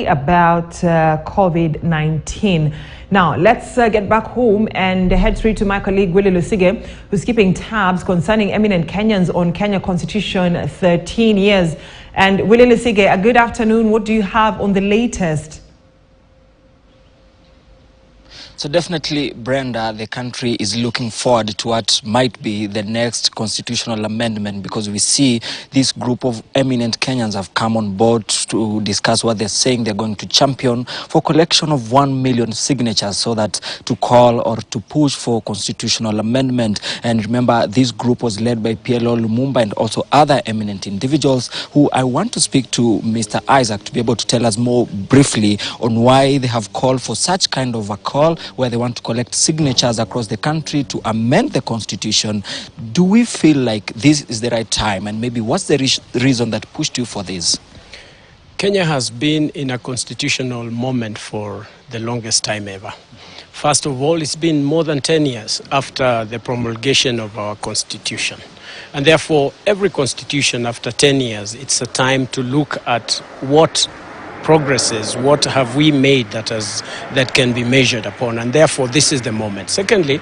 about COVID-19. Now, let's get back home and head straight to my colleague Willie Lusige, who's keeping tabs concerning eminent Kenyans on Kenya Constitution 13 years. And Willie Lusige, a good afternoon. What do you have on the latest? So definitely, Brenda, the country is looking forward to what might be the next constitutional amendment, because we see this group of eminent Kenyans have come on board to discuss what they're saying they're going to champion for collection of 1 million signatures, so that to call or to push for constitutional amendment. And remember, this group was led by PLO Lumumba and also other eminent individuals who I want to speak to Mr. Isaac to be able to tell us more briefly on why they have called for such kind of a call, where they want to collect signatures across the country to amend the constitution. Do we feel like this is the right time? And maybe what's the reason that pushed you for this? Kenya has been in a constitutional moment for the longest time ever. First of all, it's been more than 10 years after the promulgation of our constitution. And therefore, every constitution after 10 years, it's a time to look at what progresses, what have we made that can be measured upon, and therefore this is the moment. Secondly,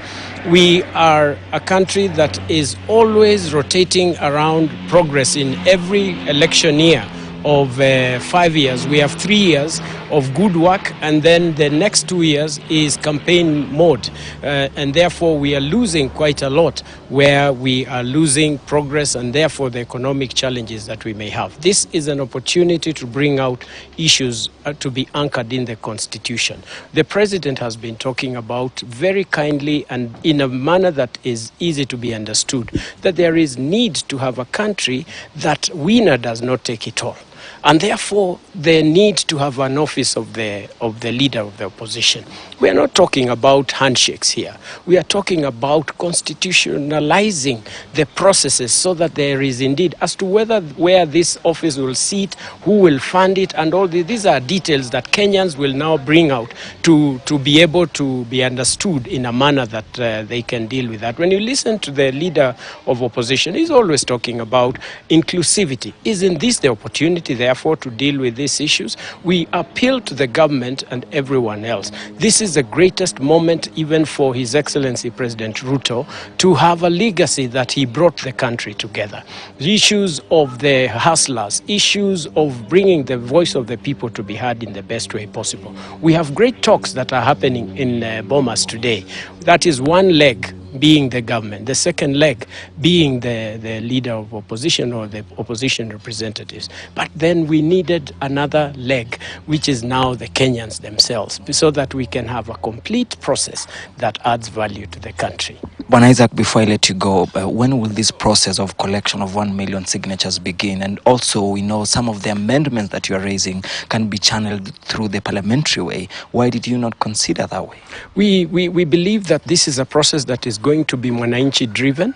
we are a country that is always rotating around progress in every election year of 5 years. We have 3 years of good work, and then the next 2 years is campaign mode, and therefore we are losing quite a lot, where we are losing progress and therefore the economic challenges that we may have. This is an opportunity to bring out issues to be anchored in the constitution. The president has been talking about very kindly and in a manner that is easy to be understood, that there is need to have a country that winner does not take it all. And therefore, the need to have an office of the leader of the opposition. We are not talking about handshakes here. We are talking about constitutionalizing the processes, so that there is indeed, as to where this office will sit, who will fund it, and all these are details that Kenyans will now bring out to be able to be understood in a manner that they can deal with that. When you listen to the leader of opposition, he's always talking about inclusivity. Isn't this the opportunity, therefore, to deal with these issues? We appeal to the government and everyone else. This is the greatest moment even for His Excellency President Ruto to have a legacy that he brought the country together. The issues of the hustlers, issues of bringing the voice of the people to be heard in the best way possible. We have great talks that are happening in Bomas today. That is one leg, being the government, the second leg being the leader of opposition or the opposition representatives. But then we needed another leg, which is now the Kenyans themselves, so that we can have a complete process that adds value to the country. But Isaac, before I let you go, when will this process of collection of 1 million signatures begin? And also, we know some of the amendments that you are raising can be channeled through the parliamentary way. Why did you not consider that way? We believe that this is a process that is going to be mwananchi driven,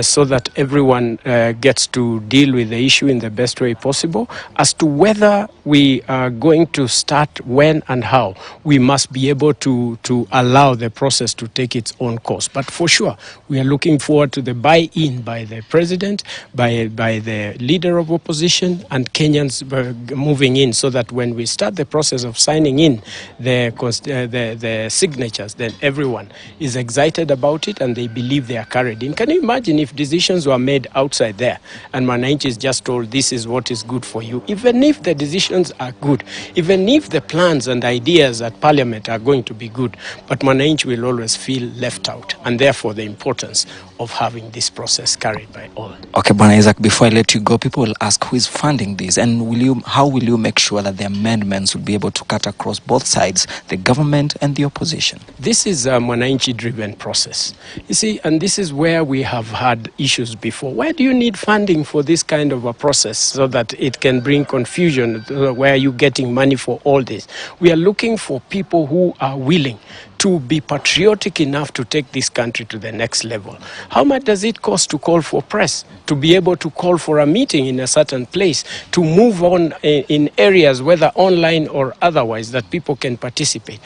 so that everyone gets to deal with the issue in the best way possible. As to whether we are going to start when and how, we must be able to allow the process to take its own course. But for sure, we are looking forward to the buy-in by the president, by the leader of opposition, and Kenyans moving in, so that when we start the process of signing in the signatures, then everyone is excited about it and they believe they are carried in. Can you imagine if decisions were made outside there and Mwananchi is just told this is what is good for you? Even if the decisions are good, even if the plans and ideas at Parliament are going to be good, but Mwananchi will always feel left out, and therefore the importance of having this process carried by all. Okay, Bwana Isaac, before I let you go, people will ask who is funding this, and how will you make sure that the amendments will be able to cut across both sides, the government and the opposition? This is a Mwananchi-driven process. You see, and this is where we have had issues before. Why do you need funding for this kind of a process, so that it can bring confusion? Where are you getting money for all this? We are looking for people who are willing to be patriotic enough to take this country to the next level. How much does it cost to call for press, to be able to call for a meeting in a certain place, to move on in areas, whether online or otherwise, that people can participate?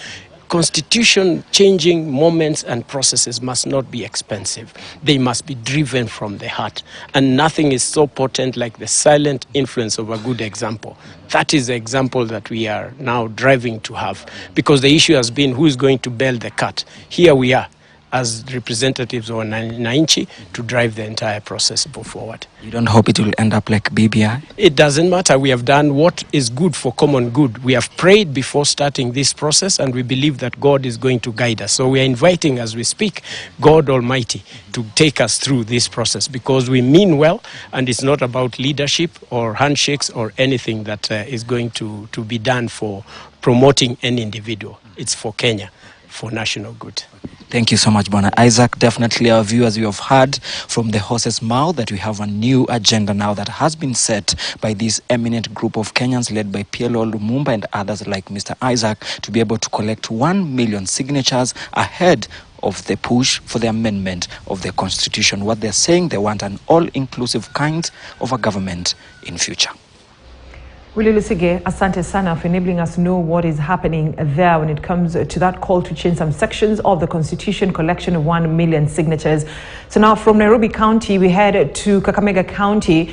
constitution changing moments and processes must not be expensive. They must be driven from the heart. And nothing is so potent like the silent influence of a good example. That is the example that we are now driving to have, because the issue has been who is going to bail the cat. Here we are as representatives of Wananchi to drive the entire process forward. You don't hope it will end up like BBI? It doesn't matter. We have done what is good for common good. We have prayed before starting this process, and we believe that God is going to guide us. So we are inviting, as we speak, God Almighty to take us through this process, because we mean well, and it's not about leadership or handshakes or anything that is going to be done for promoting any individual. It's for Kenya, for national good. Thank you so much, Bwana Isaac. Definitely our viewers, you have heard from the horse's mouth that we have a new agenda now that has been set by this eminent group of Kenyans led by PLO Lumumba and others like Mr. Isaac to be able to collect 1 million signatures ahead of the push for the amendment of the constitution. What they're saying, they want an all-inclusive kind of a government in future. Willie Lusige, asante sana for enabling us to know what is happening there when it comes to that call to change some sections of the Constitution, collection of 1 million signatures. So now from Nairobi County, we head to Kakamega County.